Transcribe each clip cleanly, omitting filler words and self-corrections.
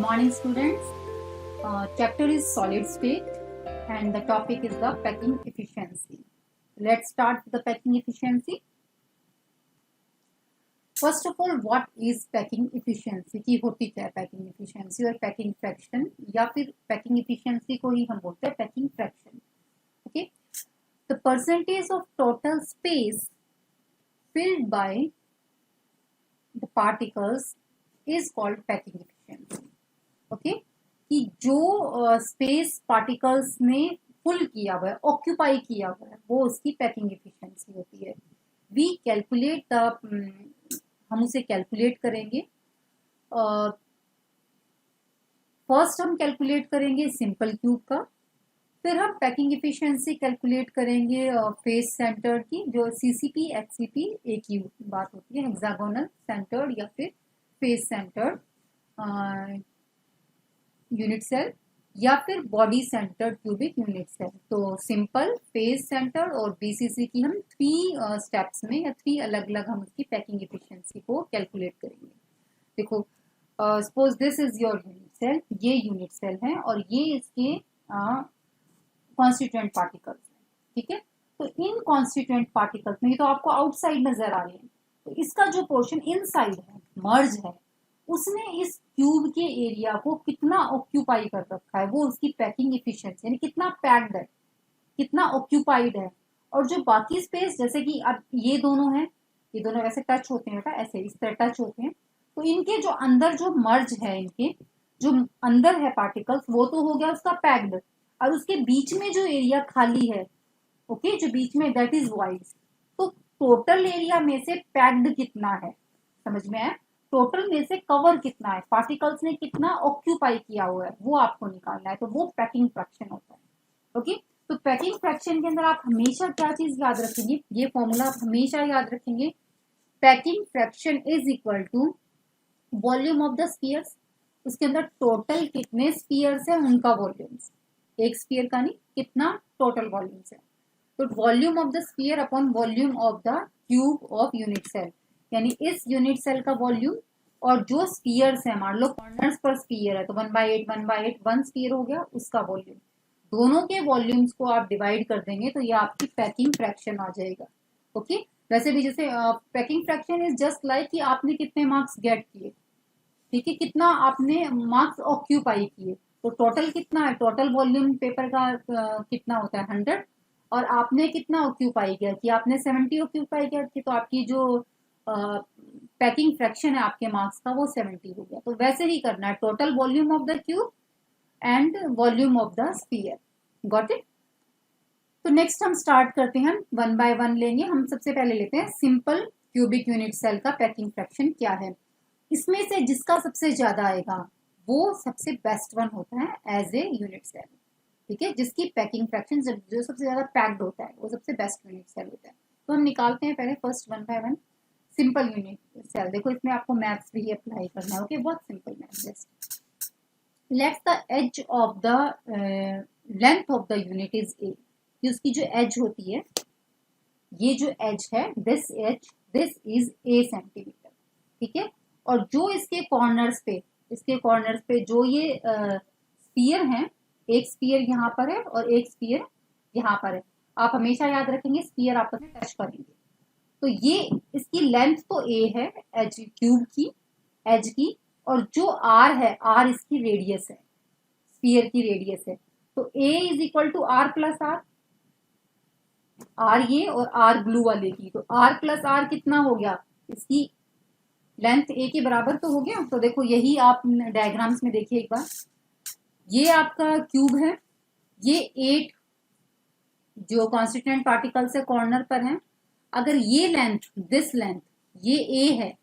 morning, students. Chapter is solid state, and the topic is the packing efficiency. Let's start with the packing efficiency. First of all, what is packing efficiency? की होती क्या है packing efficiency और packing fraction, या फिर packing efficiency को ही हम बोलते हैं packing fraction. Okay, the percentage of total space filled by the particles is called packing efficiency. Okay कि जो स्पेस पार्टिकल्स ने फुल किया हुआ है, ऑक्यूपाई किया हुआ है, वो उसकी पैकिंग एफिशिएंसी होती है. वी कैलकुलेट द हम उसे कैलकुलेट करेंगे. फर्स्ट हम कैलकुलेट करेंगे सिंपल क्यूब का, फिर हम पैकिंग एफिशिएंसी कैलकुलेट करेंगे फेस सेंटर की, जो सीसीपी एचसीपी एक ही बात होती है, हेक्सागोनल सेंटर्ड या फिर फेस सेंटर्ड यूनिट सेल या फिर body center cubic unit cell. तो सिंपल, फेस सेंटर और बीसीसी की हम 3 स्टेप्स में या 3 अलग अलग हम उसकी पैकिंग एफिशिएंसी को कैलकुलेट करेंगे. देखो, suppose this is your unit cell, ये यूनिट सेल है और ये इसके कॉन्स्टिट्यूएंट पार्टिकल्स हैं. ठीक है, तो इन कॉन्स्टिट्यूएंट पार्टिकल्स में, ये तो आपको आउटसाइड नजर आ रही है, तो इसका जो पोर्शन इनसाइड है, मर्ज है, उसने इस क्यूब के एरिया को कितना ऑक्यूपाई कर रखा है, वो उसकी पैकिंग एफिशिएंसी, यानी कितना पैक्ड है, कितना ऑक्यूपाइड है. और जो बाकी स्पेस, जैसे कि अब ये दोनों हैं, ये दोनों ऐसे टच होते हैं बेटा, ऐसे इस तरह टच होते हैं, तो इनके जो अंदर जो मर्ज है, इनके जो अंदर है पार्टिकल्स, वो तो हो गया उसका पैक्ड, और उसके बीच में जो एरिया खाली है, ओके, जो बीच में, दैट इज वाइड. तो टोटल एरिया में से पैक्ड कितना है, समझ में आया? टोटल में से कवर कितना है, पार्टिकल्स ने कितना ऑक्यूपाई किया हुआ है, वो आपको निकालना है. तो वो पैकिंग फ्रैक्शन होता है. ओके, तो पैकिंग फ्रैक्शन के अंदर आप हमेशा क्या चीज याद रखेंगे, ये फॉर्मूला आप हमेशा याद रखेंगे. Packing fraction is equal to volume of the spheres. उसके अंदर टोटल कितने स्फीयर्स है, उनका वॉल्यूम्स, एक स्फीयर का नहीं, कितना टोटल वॉल्यूम्स है. तो volume of the sphere upon volume of the cube of unit cell, यानी इस यूनिट सेल का वॉल्यूम और जो स्फीयर्स है, मान लो कॉर्नर्स पर स्फीयर है, तो 1/8 1/8 1 स्फीयर हो गया, उसका वॉल्यूम, दोनों के वॉल्यूम्स को आप डिवाइड कर देंगे तो ये आपकी पैकिंग फ्रैक्शन आ जाएगा. ओके, वैसे भी जैसे packing fraction is just like कि आपने कितने मार्क्स गेट किए, ठीक है, कितना आपने मार्क्स ऑक्यूपाई किए, तो टोटल कितना है, टोटल वॉल्यूम पेपर का कितना होता है 100, और आपने कितना ऑक्यूपाई किया कि आपने 70 ऑक्यूपाई किया, तो आपकी जो पैकिंग फ्रैक्शन है आपके मार्क्स का, वो 70 हो गया. तो वैसे ही करना है, total volume of the cube and volume of the sphere. Got it? तो नेक्स्ट हम स्टार्ट करते हैं, 1 बाय 1 लेंगे. हम सबसे पहले लेते हैं सिंपल क्यूबिक यूनिट सेल का पैकिंग फ्रैक्शन क्या है. इसमें से जिसका सबसे ज्यादा आएगा वो सबसे बेस्ट वन होता है एज ए यूनिट सेल. ठीक है, जिसकी पैकिंग फ्रैक्शन जो सबसे ज्यादा पैक्ड होता है, वो सबसे बेस्ट यूनिट सेल होता है. तो हम निकालते हैं पहले first 1 by 1 simple unit cell. देखो, इसमें आपको मैथ्स भी अप्लाई करना है. ओके, बहुत simple math. Just let the edge of the length of the unit is a. कि उसकी जो एज होती है, ये जो एज है, this edge, this is a centimeter. ठीक है, और जो इसके कॉर्नर्स पे जो ये स्फीयर हैं, एक स्फीयर यहाँ पर है और एक स्फीयर यहाँ पर है. आप हमेशा याद रखेंगे स्फीयर आपस में टच करेंगे. तो ये इसकी लेंथ तो ए है, एज क्यूब की, एज की, और जो आर है, आर इसकी रेडियस है, स्फीयर की रेडियस है. तो A is equal to R plus R, R ये और आर ब्लू वाले की. तो आर प्लस आर कितना हो गया, इसकी लेंथ ए के बराबर तो हो गया. तो देखो, यही आप डायग्राम्स में देखिए एक बार, ये आपका क्यूब है, ये 8 जो कॉन्स्टिट्यूएंट पार्टिकल्स है कॉर्नर पर हैं. अगर ये लेंथ, दिस लेंथ, ये ए है,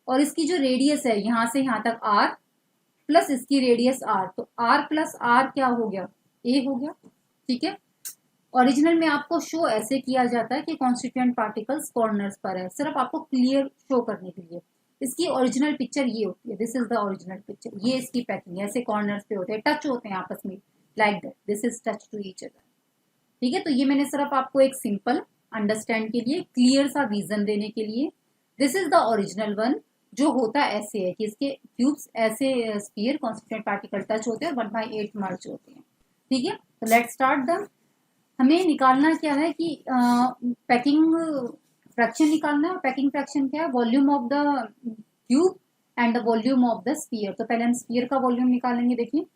और इसकी जो रेडियस है यहां से यहां तक आर, प्लस इसकी रेडियस आर, तो आर प्लस आर क्या हो गया, ए हो गया. ठीक है, ओरिजिनल में आपको शो ऐसे किया जाता है कि कॉन्स्टिट्यूएंट पार्टिकल्स कॉर्नर्स पर है, सिर्फ आपको क्लियर शो करने के लिए. इसकी ओरिजिनल पिक्चर ये होती है, this is the original picture. ये इसकी पैकिंग, ऐसे कॉर्नर्स पे होते हैं, टच होते हैं आपस में, like that, this is touch to each other. ठीक है, तो ये मैंने सिर्फ आपको एक सिंपल अंडरस्टैंड के लिए, क्लियर सा विजन देने के लिए, this is the original one. जो होता ऐसे है कि इसके क्यूब्स ऐसे स्फीयर कॉन्स्टिट्यूएंट पार्टिकल टच होते हैं और 1/8 मर्ज होते हैं। ठीक है, तो लेट्स स्टार्ट द, हमें निकालना क्या है कि पैकिंग फ्रैक्शन निकालना है। और पैकिंग फ्रैक्शन क्या है, volume of the cube and the volume of the sphere. तो पहले हम स्फीयर का वॉल्यूम निकालेंगे। देखिए,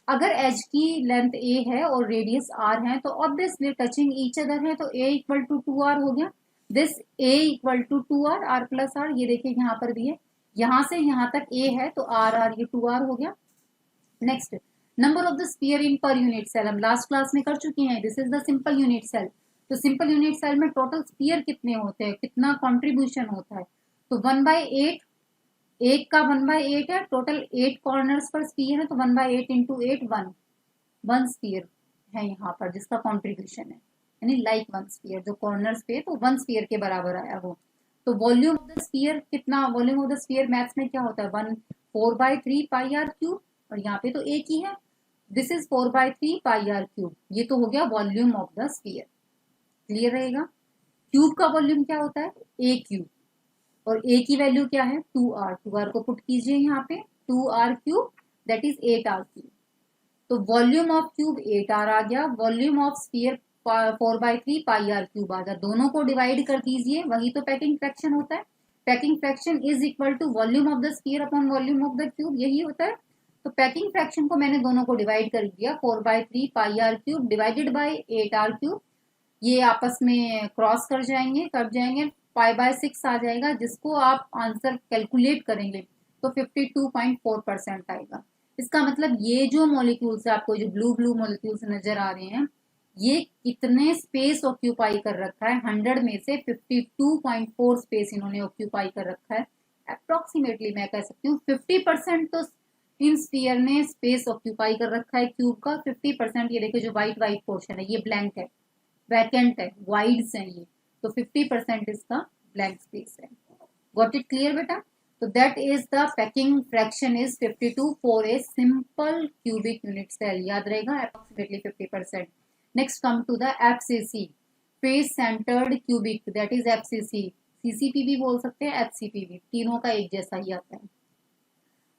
अगर एज की लेंथ ए है और रेडियस आर है तो ऑब्वियसली टचिंग ईच अदर है, तो ए इक्वल टू 2r हो गया। This a equal to 2r, r plus r, ये देखिए यहाँ पर भी है, यहाँ से यहाँ तक ए है तो आर आर, ये 2r हो गया। Next, number of the sphere in per unit cell, हम लास्ट क्लास में कर चुके हैं। This is the simple unit cell. तो सिंपल यूनिट सेल में टोटल स्फीयर कितने होते हैं, कितना कॉन्ट्रीब्यूशन होता है, तो 1/8, एक का 1/8 है, टोटल 8 कॉर्नर्स पर स्फीयर है, तो 1/8 इंटू 8, 1 स्फीयर है यहाँ पर जिसका कॉन्ट्रीब्यूशन है, यानी लाइक 1 स्फीयर, जो कॉर्नर्स पे तो 1 स्फीयर के बराबर आया वो। तो वॉल्यूम ऑफ द स्फीयर कितना, volume of the sphere maths में क्या होता है, 4/3 पाई आर क्यूब, और यहाँ पे तो एक ही है, this is 4/3 pi are cube, ये तो हो गया volume of the sphere. Clear रहेगा। क्यूब का वॉल्यूम क्या होता है, ए क्यूब, और ए की वैल्यू क्या है, 2r, 2r को पुट कीजिए यहाँ पे, 2r cube that is 8r cube. तो वॉल्यूम ऑफ क्यूब 8r आ गया, volume of sphere 4/3 pi are cube आ गया। दोनों को डिवाइड कर दीजिए, वही तो पैकिंग फ्रैक्शन होता है। Packing fraction is equal to volume of the sphere upon volume of the cube, यही होता है। तो पैकिंग फ्रैक्शन को मैंने दोनों को डिवाइड कर दिया, 4/3 pi are cube divided by 8r cube, ये आपस में क्रॉस कर जाएंगे, कट जाएंगे, 5/6 आ जाएगा, जिसको आप आंसर कैलकुलेट करेंगे तो 52.4% आएगा। इसका मतलब ये जो मॉलिक्यूल्स है, आपको जो ब्लू ब्लू मॉलिक्यूल्स नजर आ रहे हैं, ये कितने स्पेस ऑक्यूपाई कर रखा है, 100 में से 52.4 स्पेस इन्होंने ऑक्यूपाई कर रखा है। अप्रोक्सीमेटली मैं कह सकती हूँ 50% तो इन स्फीयर ने स्पेस ऑक्यूपाई कर रखा है क्यूब का। 50%, ये देखिए जो व्हाइट व्हाइट पोर्शन है ये ब्लैंक है, वैकेंट है, वाइड्स हैं ये, तो 50% इसका ब्लैंक स्पेस है। गॉट इट क्लियर बेटा। तो that is the packing fraction is 52 for a simple cubic unit cell, याद रहेगा approximately 50%। Next come to the FCC, face centered cubic, that is FCC, CCP भी बोल सकते हैं, एफसीपी, तीनों का एक जैसा ही आता है।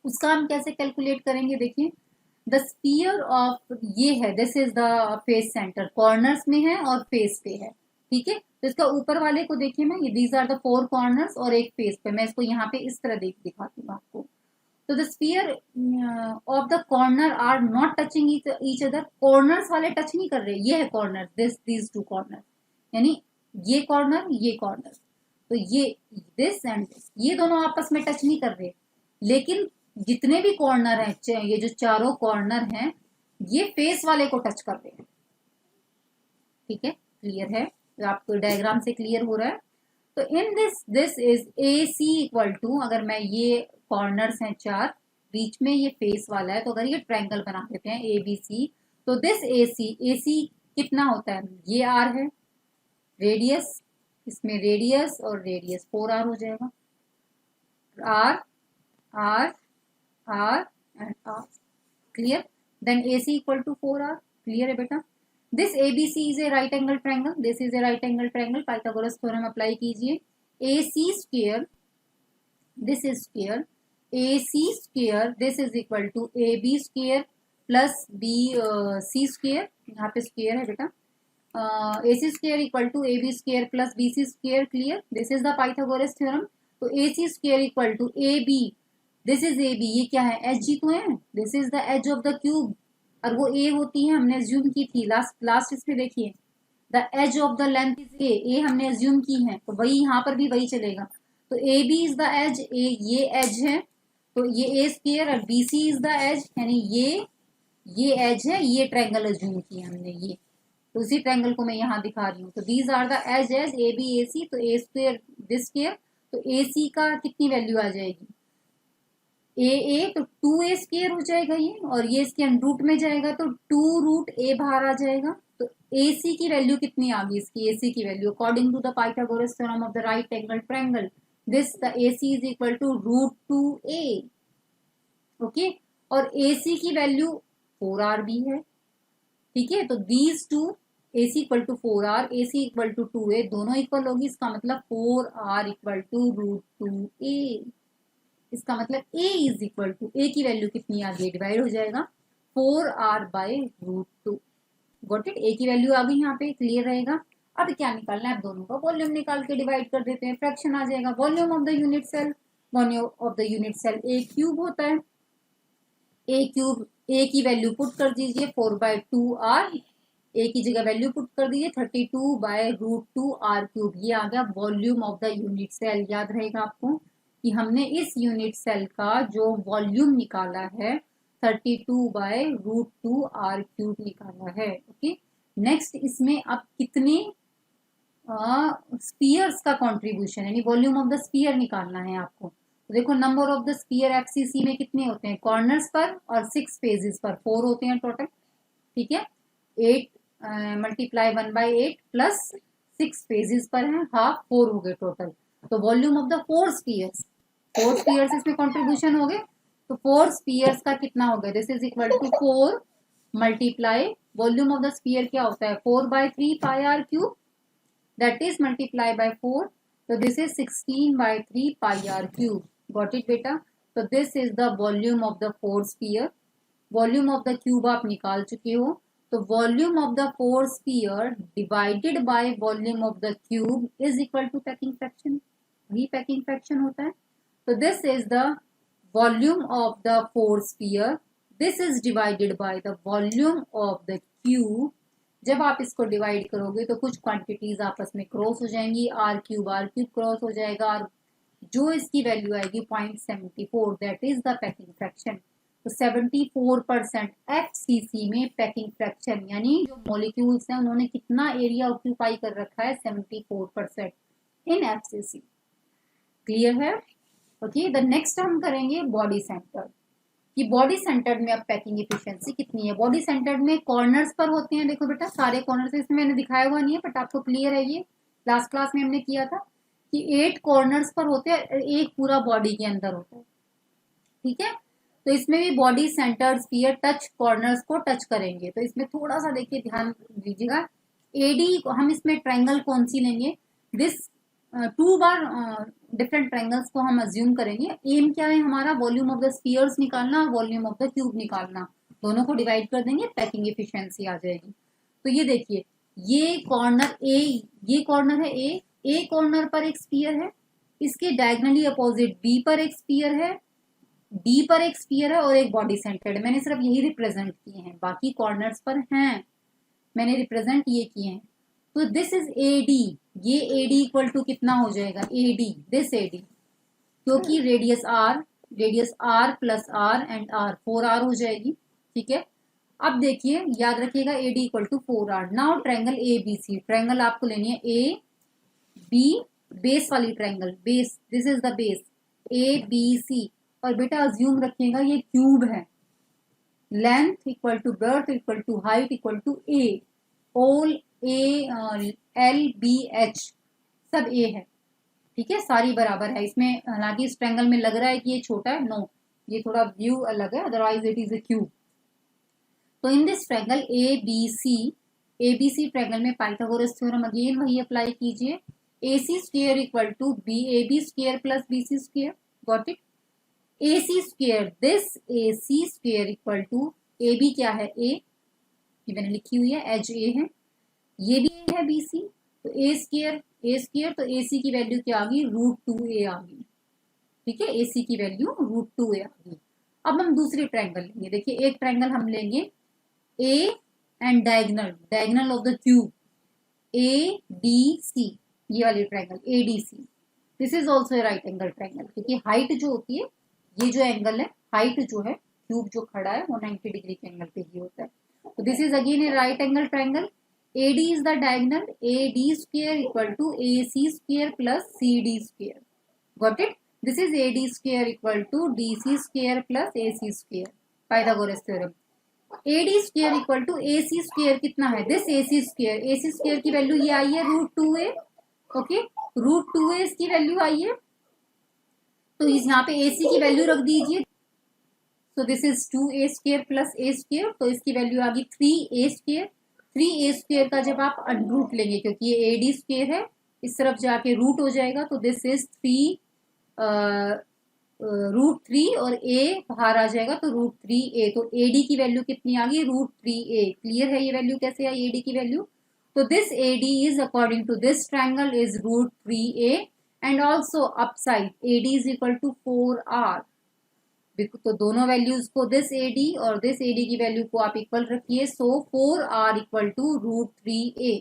उसका हम कैसे कैलकुलेट करेंगे, देखिए, द स्पीयर ऑफ, ये है, this is the face centre, corners में है और फेस पे है। ठीक है, तो इसका ऊपर वाले को देखिए मैं, ये दीज आर द 4 कॉर्नर्स और एक फेस पे, मैं इसको यहाँ पे इस तरह दिखाती हूँ आपको। तो the sphere of the corner are not touching each other, corners वाले टच नहीं कर रहे, ये है कॉर्नर, दीज 2 कॉर्नर, यानी ये कॉर्नर ये कॉर्नर, तो ये दिस एंड दिस, ये दोनों आपस में टच नहीं कर रहे, लेकिन जितने भी कॉर्नर हैं, ये जो चारों कॉर्नर हैं, ये फेस वाले को टच कर रहे हैं। ठीक है, क्लियर है, तो आपको डायग्राम से क्लियर हो रहा है। तो in this is a c equal to, अगर मैं ये कॉर्नर्स हैं 4, बीच में ये फेस वाला है, तो अगर ये ट्रायंगल बना देते हैं ए बी सी, तो दिस ए सी कितना होता है, ये आर है, रेडियस, इसमें रेडियस और रेडियस 4r हो जाएगा, r r R and R. Clear? Then AC equal to 4R. Clear है बेटा? This ABC is a right angle triangle. This is a right angle triangle. Pythagoras theorem apply कीजिए. AC square, this is square. AC square, this is equal to AB square plus BC square. यहाँ पे square है बेटा. AC square equal to AB square plus BC square. Clear? This is the Pythagoras theorem. तो AC square equal to AB, this is A B, ये क्या है, H G तो है, this is the edge of the cube, और वो ए होती है, हमने अज्यूम की थी लास्ट इसमें, देखिए the edge of the length is a हमने अज्यूम की है, तो वही यहाँ पर भी वही चलेगा। तो A B is the edge, A ये एज है, तो ये ए स्क्वायर, और B C is the edge, यानी ये एज है, ये ट्रायंगल अज्यूम की हमने, ये तो उसी ट्रायंगल को मैं यहाँ दिखा रही हूँ। तो these are the edge A B A C, तो ए स्क्वायर दिस स्क्वायर, तो ए सी का कितनी वैल्यू आ जाएगी, ए तो 2a स्क्वायर हो जाएगा ये, और ये इसके अंडरूट में जाएगा तो 2√a बाहर आ जाएगा। तो AC की वैल्यू कितनी आ गई, इसकी AC की value according to the Pythagoras theorem of the right angle triangle, this the AC is equal to √2a। Okay, और AC की वैल्यू 4r भी है। ठीक है, तो these two, AC equal to 4r, AC equal to 2a, दोनों equal होगी, इसका मतलब 4r इक्वल टू √2a। इसका मतलब a is equal to, a की वैल्यू कितनी आ गई, डिवाइड हो जाएगा 4r/√2। गॉट इट, a की वैल्यू आ गई यहाँ पे, क्लियर रहेगा। अब क्या निकालना है, अब दोनों का वॉल्यूम निकाल के डिवाइड कर देते हैं, फ्रैक्शन आ जाएगा। Volume of the unit cell, volume of the unit cell a cube होता है, a क्यूब, a की वैल्यू पुट कर दीजिए 4/2r, a की जगह वैल्यू पुट कर दीजिए 32/√2r3, ये आ गया volume of the unit cell. याद रहेगा आपको कि हमने इस यूनिट सेल का जो वॉल्यूम निकाला है 32/√2r3 निकाला है। ओके, नेक्स्ट इसमें अब कितने स्पीयर्स का कंट्रीब्यूशन यानी वॉल्यूम ऑफ द स्पीयर निकालना है आपको। तो देखो number of the sphere FCC में कितने होते हैं, कॉर्नर्स पर और 6 फेजेस पर 4 होते हैं टोटल। ठीक है, 8 मल्टीप्लाई 1/8 प्लस 6 फेजेस पर है, हाफ 4 हो गए टोटल। तो volume of the 4 spheres, 4 spheres इसमें कंट्रीब्यूशन हो गए, तो 4 स्पीयर्स का कितना हो गया, this is equal to 4 multiply volume of the sphere क्या होता है 4/3 pi are cube, that is multiply by 4, so this is 16/3 pi r cube. Got it बेटा। तो this is the volume of the 4 sphere, volume of the cube आप निकाल चुके हो। तो volume of the 4 sphere divided by volume of the cube is equal to packing fraction, वही packing fraction होता है। तो this is the volume of the 4 sphere, this is divided by the volume of the cube। जब आप इसको divide करोगे तो कुछ क्वांटिटीज आपस में क्रॉस हो जाएंगी, आर क्यूब क्रॉस हो जाएगा, और जो इसकी वैल्यू आएगी 0.74, that is the packing fraction. तो 74% एफसीसी में पैकिंग फ्रैक्शन यानी जो मॉलिक्यूल्स हैं उन्होंने कितना एरिया ऑक्यूपाई कर रखा है 74% इन एफसीसी। क्लियर है। ओके, द नेक्स्ट हम करेंगे बॉडी सेंटर, कि बॉडी सेंटर्ड में अब पैकिंग एफिशिएंसी कितनी है। बॉडी सेंटर्ड में कॉर्नर्स पर होते हैं, देखो बेटा सारे कॉर्नर्स, इसमें मैंने दिखाया हुआ नहीं है बट आपको क्लियर है, ये लास्ट क्लास में हमने किया था कि 8 कॉर्नर्स पर होते हैं, एक पूरा बॉडी के अंदर होता है। ठीक है, तो इसमें भी body centred sphere touch corners को टच करेंगे। तो इसमें थोड़ा सा देखिए ध्यान दीजिएगा, एडी हम इसमें ट्राइंगल कौन सी लेंगे, दिस 2 बार डिफरेंट ट्रायंगल्स को हम अज्यूम करेंगे। एम क्या है हमारा, वॉल्यूम ऑफ द स्फीयर्स निकालना, वॉल्यूम ऑफ द क्यूब निकालना, दोनों को डिवाइड कर देंगे, पैकिंग एफिशिएंसी आ जाएगी। तो ये देखिए, ये कॉर्नर ए, ये कॉर्नर है ए कॉर्नर पर एक स्फीयर है, इसके डायगनली अपोजिट बी पर एक स्फीयर है, डी पर एक स्फीयर है और एक बॉडी सेंटर्ड है। मैंने सिर्फ यही रिप्रेजेंट किए हैं, बाकी कॉर्नर्स पर हैं मैंने रिप्रेजेंट ये किए हैं। तो दिस इज ए डी, ये ए डी इक्वल टू कितना हो जाएगा, A D, this A D, क्योंकि radius R plus R and R 4r हो जाएगी। ठीक है, अब देखिए याद रखिएगा A D equal to 4r। Now triangle A B C, triangle आपको लेनी है ए बी, बेस वाली ट्रायंगल, base, this is the base A B C, और बेटा अज्यूम रखिएगा ये क्यूब है, length equal to breadth equal to height equal to A, all A L B H सब ए है। ठीक है, सारी बराबर है इसमें, हालांकि इस ट्रायंगल में लग रहा है कि ये छोटा है, नो ये थोड़ा व्यू अलग है, otherwise it is a cube. तो in this triangle A B C triangle में पाइथागोरस थ्योरम अगेन वही अप्लाई कीजिए, A C square equal to B A B square plus B C square. Got it, A C square, this A C square equal to A B क्या है ए, ये मैंने लिखी हुई है, एज ए है, ये भी है बी सी, तो ए स्क्वायर तो ए सी की वैल्यू क्या आ गई, √2a आ गई। ठीक है, ए सी की वैल्यू √2a आ गई। अब हम दूसरी ट्रायंगल लेंगे, देखिए एक ट्रायंगल हम लेंगे A and diagonal of the cube A D C, ये वाली triangle A D C, this is also a right angle triangle, क्योंकि हाइट जो होती है, ये जो एंगल है, हाइट जो है, क्यूब जो खड़ा है वो 90 डिग्री के एंगल पे ही होता है। तो this is again A right angle triangle, AD is the diagonal, AD square equal to AC square plus CD square. Got it? This is AD square equal to DC square plus AC square. Pythagoras theorem. AD square equal to AC square कितना है? This AC square की value ये आई है √2a. Okay, √2a इसकी value आई है, तो इस यहाँ पे AC की वैल्यू रख दीजिए। So this is 2a square plus a square, तो इसकी वैल्यू आ गई 3a square। 3a स्क्वेयर का जब आप रूट लेंगे, क्योंकि ये AD स्क्वेयर है, इस तरफ जाके रूट हो जाएगा, तो दिस इज 3 √3 और a बाहर आ जाएगा तो √3a, तो AD की वैल्यू कितनी आ गई, √3a। क्लियर है ये वैल्यू कैसे आई AD की वैल्यू? तो this AD is according to this triangle is √3a and also upside AD is equal to 4r। तो दोनों वैल्यूज को दिस AD और दिस AD की वैल्यू को आप इक्वल रखिए, so 4r equal to √3a।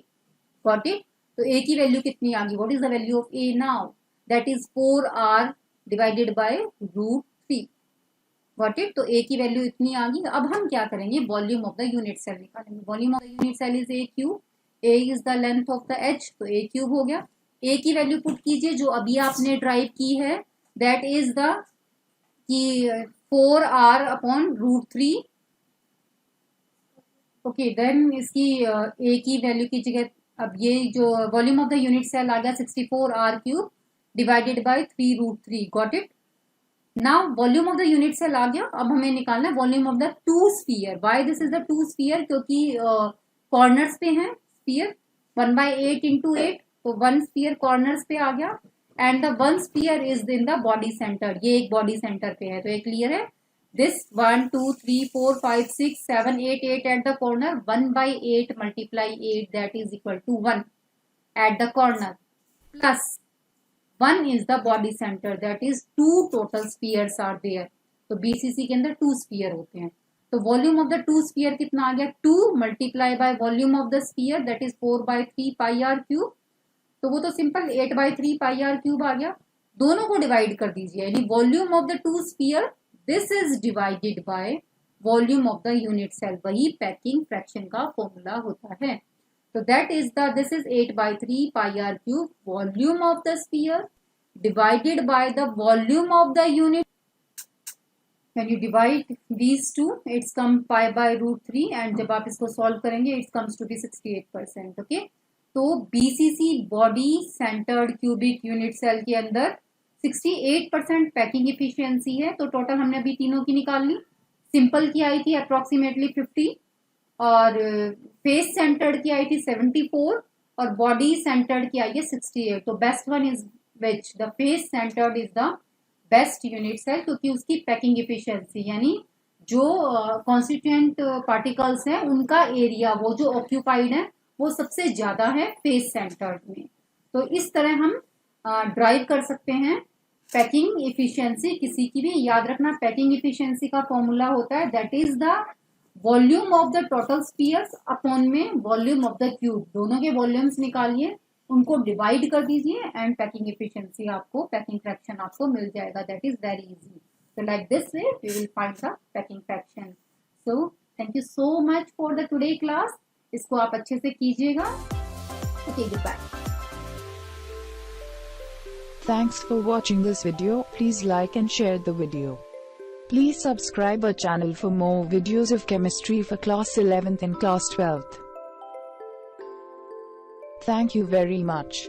Got it? तो a की वैल्यू कितनी आ गई? What is the value of a now? That is 4r divided by √3। Got it? तो a की वैल्यू इतनी आ गई। अब हम क्या करेंगे, volume of the unit cell निकालेंगे। Volume of the unit cell is a cube, a is the length of the h, तो a क्यूब हो गया। a की वैल्यू पुट कीजिए जो अभी आपने ड्राइव की है, दैट इज द कि 4r अपॉन √3। ओके, देन इसकी a की वैल्यू की जगह अब ये जो volume of the unit cell आ गया 64r cube divided by 3√3। Got it? Now volume of the unit cell आ गया। अब हमें निकालना है volume of the two sphere. Why this is the two sphere? क्योंकि कॉर्नर्स पे हैं स्फीयर, 1/8 इंटू 8, तो 1 स्फीयर कॉर्नर्स पे आ गया and the 1 sphere is in the body centre. ये एक बॉडी सेंटर पे है, तो ये क्लियर है। This 1 2 3 4 5 6 7 8 8 at the corner, 1/8 multiply 8 that is equal to 1 at the corner, plus 1 is the body center, that is 2 total spheres are there। तो BCC के अंदर 2 स्फीयर होते हैं। तो वॉल्यूम ऑफ द 2 स्फीयर कितना आ गया, 2 multiply by volume of the sphere that is 4/3 pi are cube. तो वो तो सिंपल 8/3 पाई आर क्यूब आ गया। दोनों को डिवाइड कर दीजिए, यानी volume of the 2 sphere this is divided by volume of the unit cell. वही पैकिंग फ्रैक्शन का फॉर्मूला होता है। So that is this is 8/3 pi r cube, volume of the sphere divided by the volume of the unit. When you divide these two, it's come pi by √3 and जब आप इसको solve करेंगे it comes to be 68%. Okay? तो BCC body centered cubic unit cell के अंदर 68% packing efficiency है। तो total हमने अभी तीनों की निकाल ली। सिंपल की आई थी अप्रोक्सीमेटली 50 और फेस सेंटर्ड की आई थी 74 और बॉडी सेंटर्ड की आई है 68। तो best one is which? The face centred is the best unit cell, क्योंकि उसकी पैकिंग इफिशियंसी यानी जो कॉन्स्टिट्यूएंट पार्टिकल्स हैं उनका एरिया वो जो ऑक्यूपाइड है वो सबसे ज्यादा है फेस सेंटर्ड में। तो इस तरह हम ड्राइव कर सकते हैं पैकिंग इफिशियंसी किसी की भी। याद रखना पैकिंग इफिशियंसी का फॉर्मूला होता है that is the volume of the total spheres upon में वॉल्यूम ऑफ द क्यूब। दोनों के वॉल्यूम्स निकालिए, उनको डिवाइड कर दीजिए एंड पैकिंग इफिशियंसी आपको, पैकिंग फ्रैक्शन आपको मिल जाएगा। That is very easy. So like this way we will find the packing fraction. So thank you so much for the today class. इसको आप अच्छे से कीजिएगा। Okay, goodbye. Thanks for watching this video. Please like and share the video. Please subscribe our channel for more videos of chemistry for class 11th and class 12th. Thank you very much.